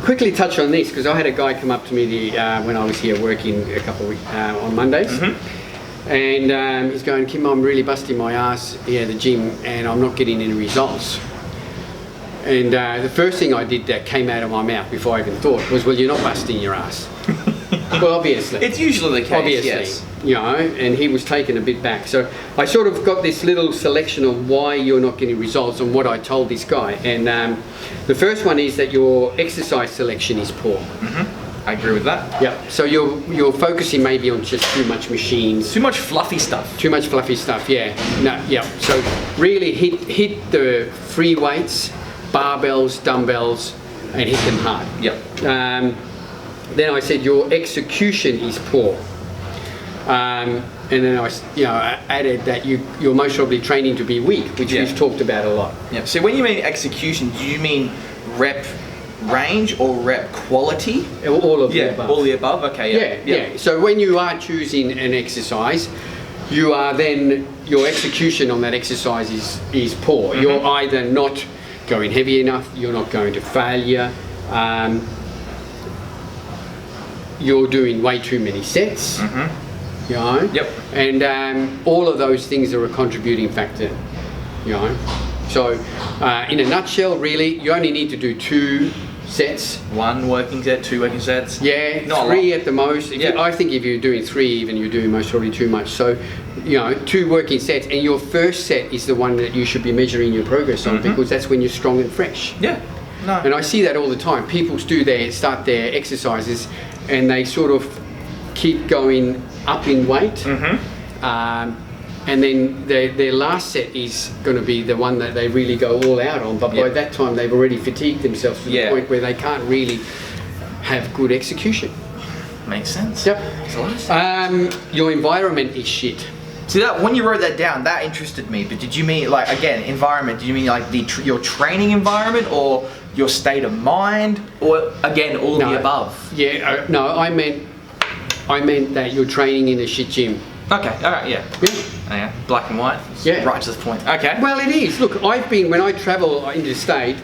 quickly touch on this because I had a guy come up to me when I was here working a couple of weeks on Mondays, and he's going, Kim, I'm really busting my ass here at the gym and I'm not getting any results. And the first thing I did that came out of my mouth before I even thought was, well, you're not busting your ass. Well, obviously. It's usually the case, obviously, yes. You know, and he was taken a bit back. So I sort of got this little selection of why you're not getting results and what I told this guy. And the first one is that your exercise selection is poor. I agree with that. Yeah. So you're focusing maybe on just too much machines. Too much fluffy stuff. Too much fluffy stuff, yeah. No, yeah. So really hit the free weights, barbells, dumbbells, and hit them hard. Yep. Then I said your execution is poor. And then I added that you're most probably training to be weak, which we've talked about a lot. Yeah. So when you mean execution, do you mean rep range or rep quality? All of the above. All the above. Okay. Yeah. So when you are choosing an exercise, you are then your execution on that exercise is poor. You're either not going heavy enough, you're not going to failure. You're doing way too many sets, you know? Yep. And all of those things are a contributing factor, you know? So in a nutshell, really, you only need to do 2 sets. 1 working set, 2 working sets. Yeah, not 3 at the most. I think if you're doing 3 even, you're doing most probably too much. So, you know, 2 working sets, and your first set is the one that you should be measuring your progress on because that's when you're strong and fresh. Yeah. No. And I see that all the time. People start their exercises and they sort of keep going up in weight. And then their last set is going to be the one that they really go all out on. But by that time, they've already fatigued themselves to the point where they can't really have good execution. Makes sense. Yep. Makes a lot of sense. Your environment is shit. See that when you wrote that down, that interested me. But did you mean like again environment? Did you mean like your training environment or your state of mind, or again all of the above? Yeah. No, I meant that you're training in a shit gym. Okay. All right. Yeah. Yeah. Black and white. Yeah. Right to the point. Okay. Well, it is. Look, when I travel into the state,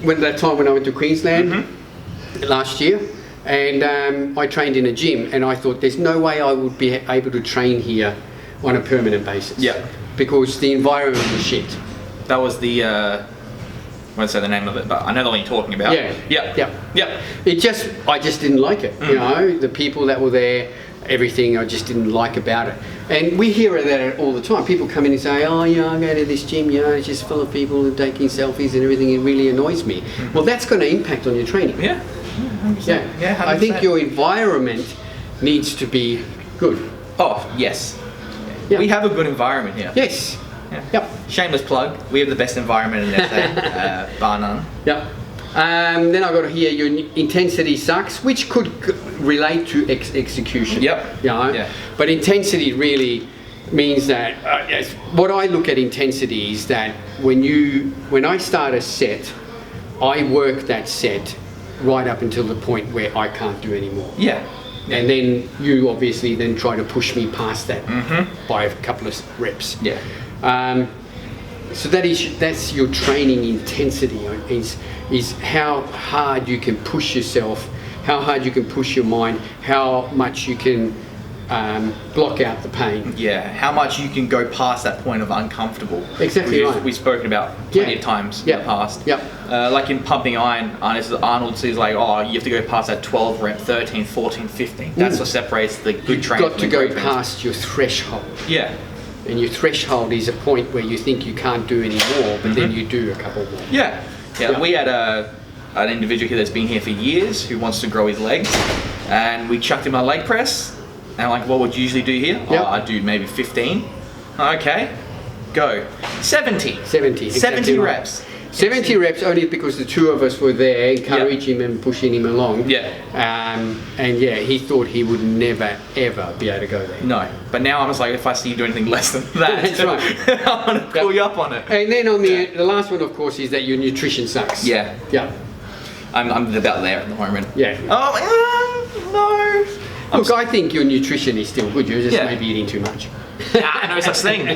when I went to Queensland last year. And I trained in a gym, and I thought there's no way I would be able to train here on a permanent basis. Yeah. Because the environment was shit. That was the, I won't say the name of it, but I know the one you're talking about. Yeah. I just didn't like it. You know, the people that were there, everything I just didn't like about it. And we hear that all the time. People come in and say, oh, yeah, I go to this gym, you know, it's just full of people taking selfies and everything. It really annoys me. Well, that's going to impact on your training. Yeah. 100%. Yeah, I think your environment needs to be good. Oh, yes. Yeah. We have a good environment here. Yes. Yeah. Yep. Shameless plug. We have the best environment in SA, bar none. Yep. Then I got here your intensity sucks, which could relate to execution. Yep. You know? Yeah. But intensity really means that what I look at intensity is that when I start a set, I work that set right up until the point where I can't do anymore. Yeah. And then you obviously then try to push me past that by a couple of reps. Yeah. So that's your training intensity is how hard you can push yourself, how hard you can push your mind, how much you can block out the pain. Yeah, how much you can go past that point of uncomfortable. Exactly right. We've spoken about plenty of times in the past. Yep. Like in pumping iron, Arnold says like, oh, you have to go past that 12 rep, 13, 14, 15. That's what separates the good training. You've got to go past your threshold. Yeah. And your threshold is a point where you think you can't do any more, but then you do a couple more. Yeah. Yeah. We had an individual here that's been here for years who wants to grow his legs, and we chucked him a leg press. And I'm like, what would you usually do here? Yep. Oh, I do maybe 15. Okay, go. 70 exactly reps. 70 reps only because the two of us were there encouraging him and pushing him along. Yeah. And yeah, he thought he would never ever be able to go there. No, but now I'm just like, if I see you do anything less than that, That's right. I'm going to pull you up on it. And then on the last one, of course, is that your nutrition sucks. Yeah. Yeah. I'm about there at the moment. Yeah. Oh, no. Look, I think your nutrition is still good. You're just maybe eating too much. No such thing.